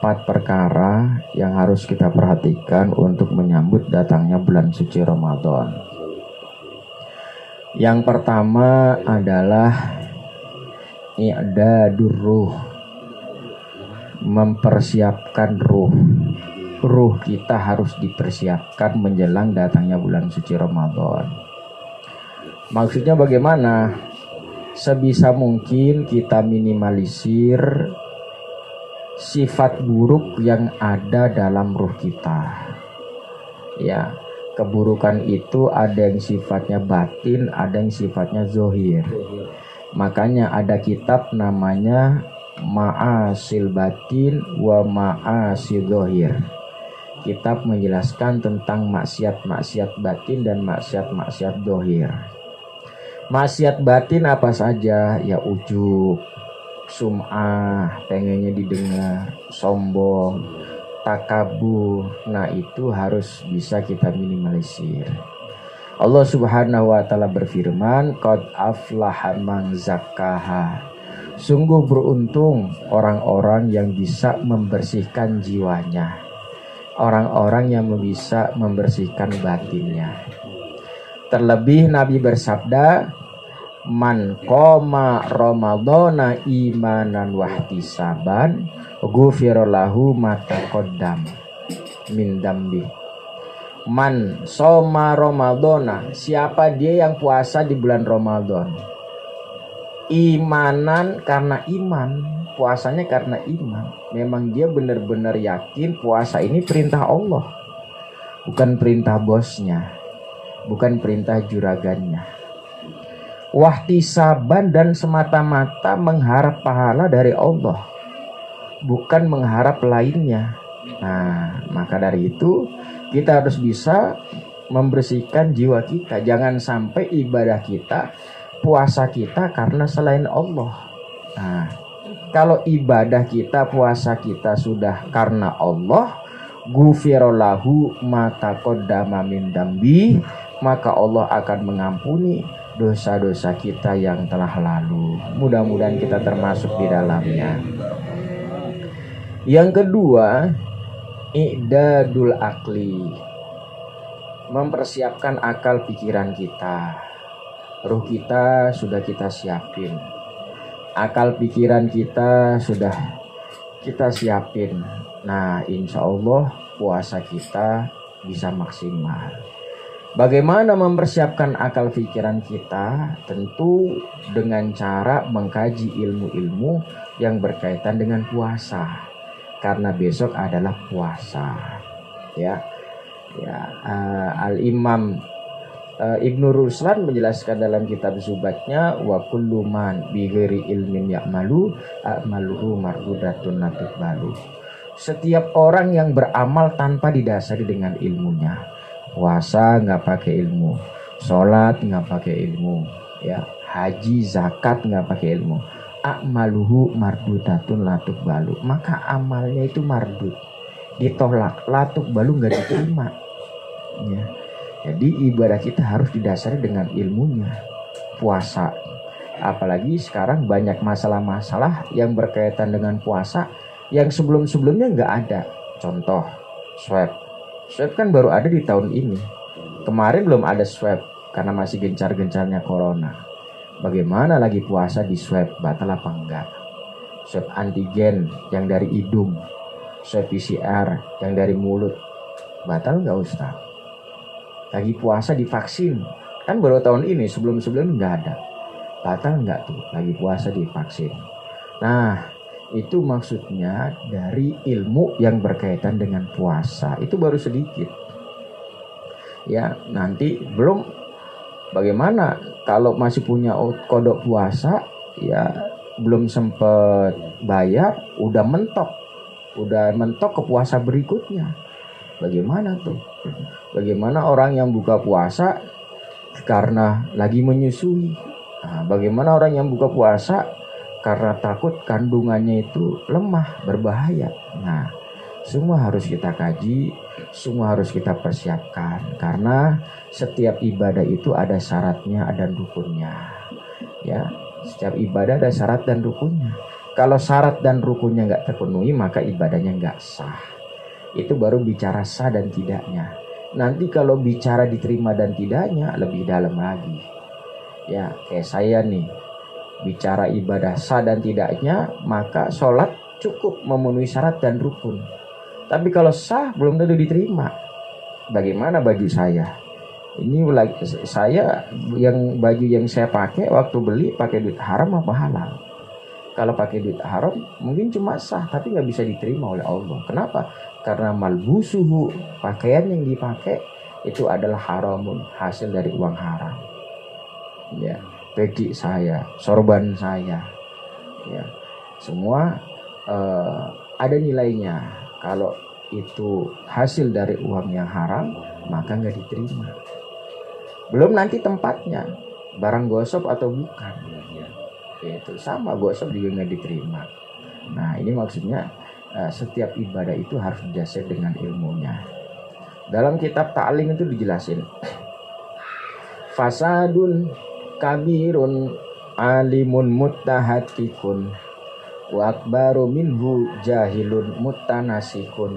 4 perkara yang harus kita perhatikan untuk menyambut datangnya bulan suci Ramadan. Yang pertama adalah i'dadur ruh, mempersiapkan ruh. Ruh kita harus dipersiapkan menjelang datangnya bulan suci Ramadan. Maksudnya bagaimana? Sebisa mungkin kita minimalisir sifat buruk yang ada dalam ruh kita. Ya, keburukan itu ada yang sifatnya batin, ada yang sifatnya zohir. Makanya ada kitab namanya Ma'asil Batin wa Ma'asil Zohir. Kitab menjelaskan tentang maksiat-maksiat batin dan maksiat-maksiat zohir. Maksiat batin apa saja? Ya ujub, sum'ah, pengennya didengar, sombong, takabur. Nah itu harus bisa kita minimalisir. Allah Subhanahu wa ta'ala berfirman, qad aflaha man zakkaha. Sungguh beruntung orang-orang yang bisa membersihkan jiwanya, orang-orang yang bisa membersihkan batinnya. Terlebih Nabi bersabda, man qoma ramadhana imanan wahtisaban ghufira lahu ma taqaddam min dambi. Man soma ramadhana, siapa dia yang puasa di bulan Ramadan? Imanan, karena iman, puasanya karena iman. Memang dia benar-benar yakin puasa ini perintah Allah, bukan perintah bosnya, bukan perintah juragannya. Wahtisaban, dan semata-mata mengharap pahala dari Allah, bukan mengharap lainnya. Nah, maka dari itu kita harus bisa membersihkan jiwa kita. Jangan sampai ibadah kita, puasa kita karena selain Allah. Nah, kalau ibadah kita, puasa kita sudah karena Allah, ghufira lahu ma taqaddama min dambi, maka Allah akan mengampuni dosa-dosa kita yang telah lalu. Mudah-mudahan kita termasuk di dalamnya. Yang kedua, i'dadul akli, mempersiapkan akal pikiran kita. Ruh kita sudah kita siapin, akal pikiran kita sudah kita siapin. Nah, insya Allah puasa kita bisa maksimal. Bagaimana mempersiapkan akal pikiran kita? Tentu dengan cara mengkaji ilmu-ilmu yang berkaitan dengan puasa, karena besok adalah puasa. Al-Imam Ibnu Ruslan menjelaskan dalam kitab Zubatnya, wa kullu man bi ghairi ilmin ya'malu a'maluhu mardudatun natqbalu. Setiap orang yang beramal tanpa didasari dengan ilmunya, puasa nggak pakai ilmu, sholat nggak pakai ilmu, ya, haji zakat nggak pakai ilmu, a'maluhu mardudatun latqbalu, maka amalnya itu mardud, ditolak, latqbalu nggak diterima. Ya. Jadi ibadah kita harus didasari dengan ilmunya. Puasa, apalagi sekarang banyak masalah-masalah yang berkaitan dengan puasa yang sebelum-sebelumnya nggak ada. Contoh, swab kan baru ada di tahun ini. Kemarin belum ada swab karena masih gencar-gencarnya corona. Bagaimana lagi puasa di swab, batal apa enggak? Swab antigen yang dari hidung, swab PCR yang dari mulut, batal enggak Ustaz? Lagi puasa divaksin, kan baru tahun ini, sebelum-sebelumnya nggak ada. Batal nggak tuh lagi puasa divaksin? Nah, itu maksudnya dari ilmu yang berkaitan dengan puasa. Itu baru sedikit. Ya, nanti belum bagaimana kalau masih punya kodok puasa, ya belum sempet bayar, udah mentok ke puasa berikutnya. Bagaimana tuh? Bagaimana orang yang buka puasa karena lagi menyusui? Nah, bagaimana orang yang buka puasa karena takut kandungannya itu lemah, berbahaya? Nah, semua harus kita kaji, semua harus kita persiapkan, karena setiap ibadah itu ada syaratnya, ada rukunnya. Ya, setiap ibadah ada syarat dan rukunnya. Kalau syarat dan rukunnya nggak terpenuhi, maka ibadahnya nggak sah. Itu baru bicara sah dan tidaknya. Nanti kalau bicara diterima dan tidaknya, lebih dalam lagi. Ya, kayak saya nih, bicara ibadah sah dan tidaknya, maka sholat cukup memenuhi syarat dan rukun. Tapi kalau sah, belum tentu diterima. Bagaimana baju saya? Ini saya yang baju yang saya pakai waktu beli pakai duit haram apa halal? Kalau pakai duit haram mungkin cuma sah tapi nggak bisa diterima oleh Allah. Kenapa? Karena malbusuhu, pakaian yang dipakai itu adalah haramun, hasil dari uang haram. Ya, peci saya, sorban saya, ya, semua ada nilainya. Kalau itu hasil dari uang yang haram, maka nggak diterima. Belum nanti tempatnya, barang gosok atau bukan. Itu sama, gosok juga nggak diterima. Nah, ini maksudnya setiap ibadah itu harus didasari dengan ilmunya. Dalam kitab ta'lim itu dijelasin, fasadun kabirun alimun muttahatikun wa akbaru minhu jahilun muttanasikun.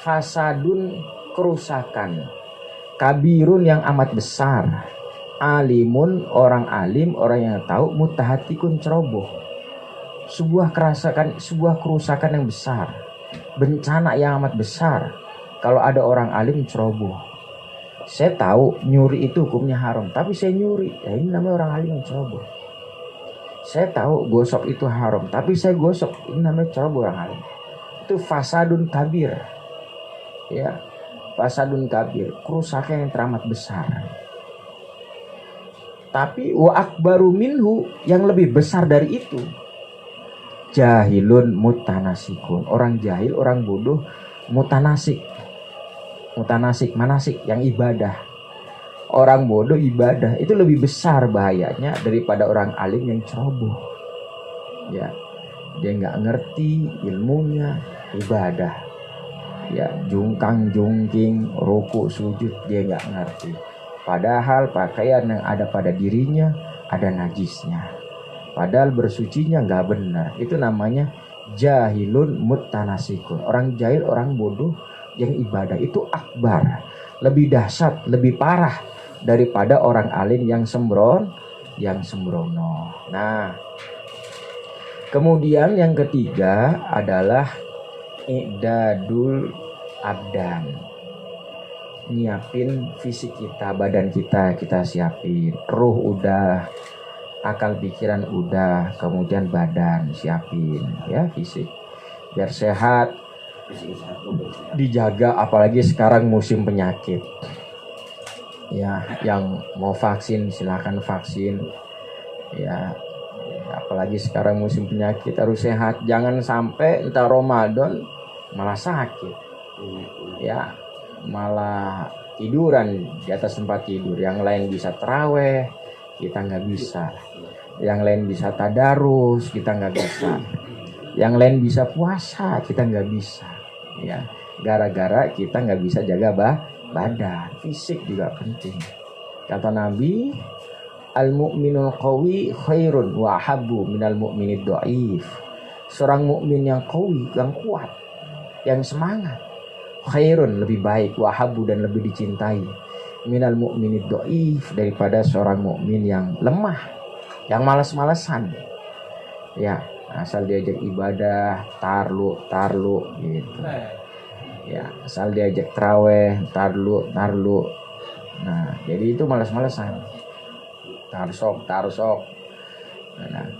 Fasadun, kerusakan, kabirun yang amat besar, alimun orang alim, orang yang tahu, muttahatikun ceroboh. Sebuah kerusakan yang besar, bencana yang amat besar kalau ada orang alim ceroboh. Saya tahu nyuri itu hukumnya haram, tapi saya nyuri, ya ini namanya orang alim yang ceroboh. Saya tahu gosok itu haram, tapi saya gosok, ini namanya ceroboh orang alim. Itu fasadun kabir. Ya, fasadun kabir, kerusakan yang teramat besar. Tapi wa akbaru minhu, yang lebih besar dari itu, jahilun mutanasikun, orang jahil, orang bodoh, mutanasik, manasik, yang ibadah. Orang bodoh ibadah itu lebih besar bahayanya daripada orang alim yang ceroboh. Ya, dia nggak ngerti ilmunya ibadah. Ya, jungkang jungking, ruku sujud dia nggak ngerti. Padahal pakaian yang ada pada dirinya ada najisnya. Padahal bersucinya nggak benar. Itu namanya jahilun mutanasikun. Orang jahil, orang bodoh yang ibadah itu akbar, lebih dahsyat, lebih parah daripada orang alim yang sembrono. Nah, kemudian yang ketiga adalah i'dadul abdan. Nyiapin fisik kita, badan kita siapin. Ruh udah, akal pikiran udah, kemudian badan siapin, ya, fisik biar sehat, dijaga. Apalagi sekarang musim penyakit, ya, yang mau vaksin silakan vaksin, ya. Apalagi sekarang musim penyakit harus sehat, jangan sampai entar Ramadan malah sakit, ya, malah tiduran di atas tempat tidur. Yang lain bisa taraweh, kita nggak bisa. Yang lain bisa tadarus, kita nggak bisa. Yang lain bisa puasa, kita nggak bisa. Ya, gara-gara kita nggak bisa jaga badan. Fisik juga penting. Kata Nabi, al-mu'minul qawi khairun wa habbu minal mu'minid dhaif. Seorang mukmin yang qawi, yang kuat, yang semangat, khairun, lebih baik, wa habbu, dan lebih dicintai, minal mu'minid dhaif, daripada seorang mukmin yang lemah, yang malas-malasan. Ya, asal diajak ibadah tarlu gitu. Ya, asal diajak taraweh tarlu. Nah, jadi itu malas-malasan. Tarsok. Nah,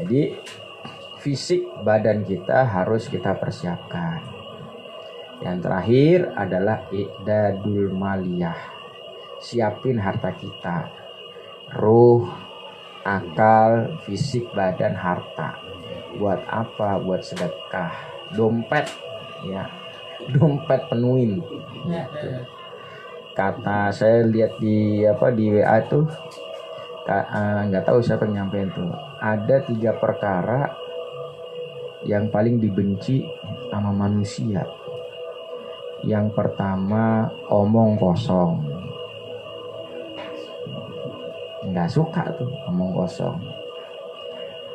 jadi fisik badan kita harus kita persiapkan. Yang terakhir adalah i'dadul maliyah. Siapin harta kita. Ruh, akal, fisik, badan, harta. Buat apa? Buat sedekah. Dompet, ya. Dompet penuhin. Gitu. Kata saya lihat di WA tuh, nggak tahu siapa yang nyampein tuh. Ada 3 perkara yang paling dibenci sama manusia. Yang pertama, omong kosong. Nggak suka tuh omong kosong.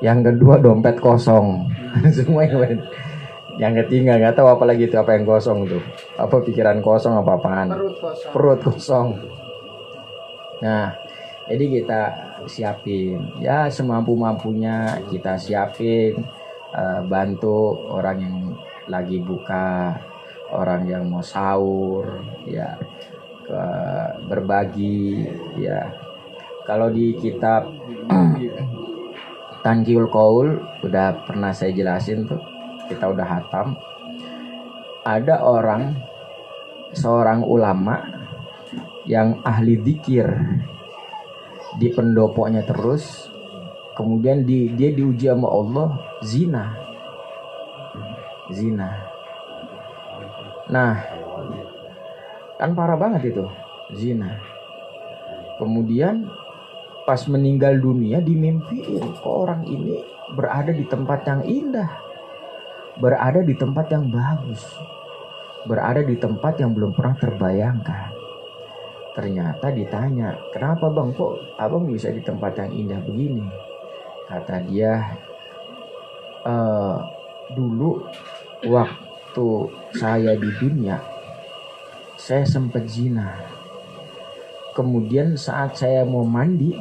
Yang kedua dompet kosong. Semua yang ketiga nggak tahu apa lagi itu, apa yang kosong tuh, apa pikiran kosong, apa apaan, perut kosong. Nah, jadi kita siapin ya semampu-mampunya, kita siapin, bantu orang yang lagi buka, orang yang mau sahur ya, berbagi ya. Kalau di kitab Tanqiul Qaul udah pernah saya jelasin tuh, kita udah hatam. Ada seorang ulama yang ahli dzikir di pendopoknya terus, kemudian dia diuji sama Allah zina. Nah, kan parah banget itu zina. Kemudian pas meninggal dunia dimimpiin, kok orang ini berada di tempat yang indah, berada di tempat yang bagus, berada di tempat yang belum pernah terbayangkan. Ternyata ditanya, kenapa bang, kok abang bisa di tempat yang indah begini? Kata dia, dulu waktu saya di dunia, saya sempat zina. Kemudian saat saya mau mandi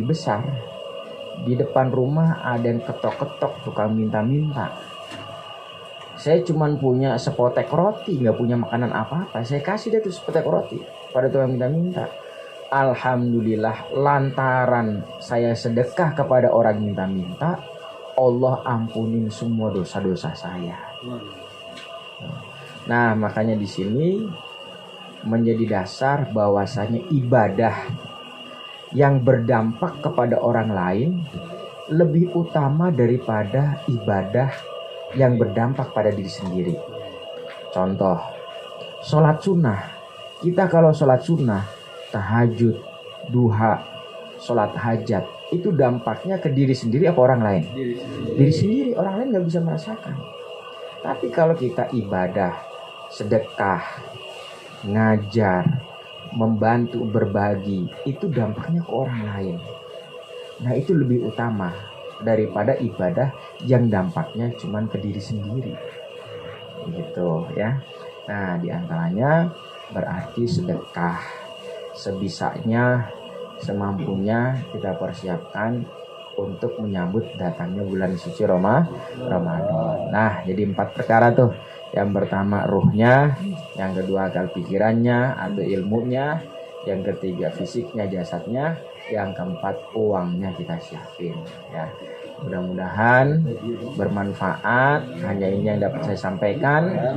besar, di depan rumah ada yang ketok-ketok, tukang minta-minta. Saya cuman punya sepotek roti, nggak punya makanan apa-apa. Saya kasih dia tuh sepotek roti pada tukang minta-minta. Alhamdulillah, lantaran saya sedekah kepada orang minta-minta, Allah ampunin semua dosa-dosa saya. Nah, makanya di sini menjadi dasar bahwasanya ibadah yang berdampak kepada orang lain lebih utama daripada ibadah yang berdampak pada diri sendiri. Contoh, sholat sunnah. Kita kalau sholat sunnah, tahajud, duha, sholat hajat, itu dampaknya ke diri sendiri apa orang lain? Diri sendiri, orang lain gak bisa merasakan. Tapi kalau kita ibadah, sedekah, ngajar, membantu, berbagi, itu dampaknya ke orang lain. Nah, itu lebih utama daripada ibadah yang dampaknya cuman ke diri sendiri. Gitu ya. Nah, diantaranya berarti sedekah sebisanya, semampunya kita persiapkan untuk menyambut datangnya bulan suci Ramadan. Nah, jadi 4 perkara tuh. Yang pertama ruhnya, yang kedua akal pikirannya atau ilmunya, yang ketiga fisiknya, jasadnya, yang keempat uangnya kita siapin ya. Mudah-mudahan bermanfaat. Hanya ini yang dapat saya sampaikan.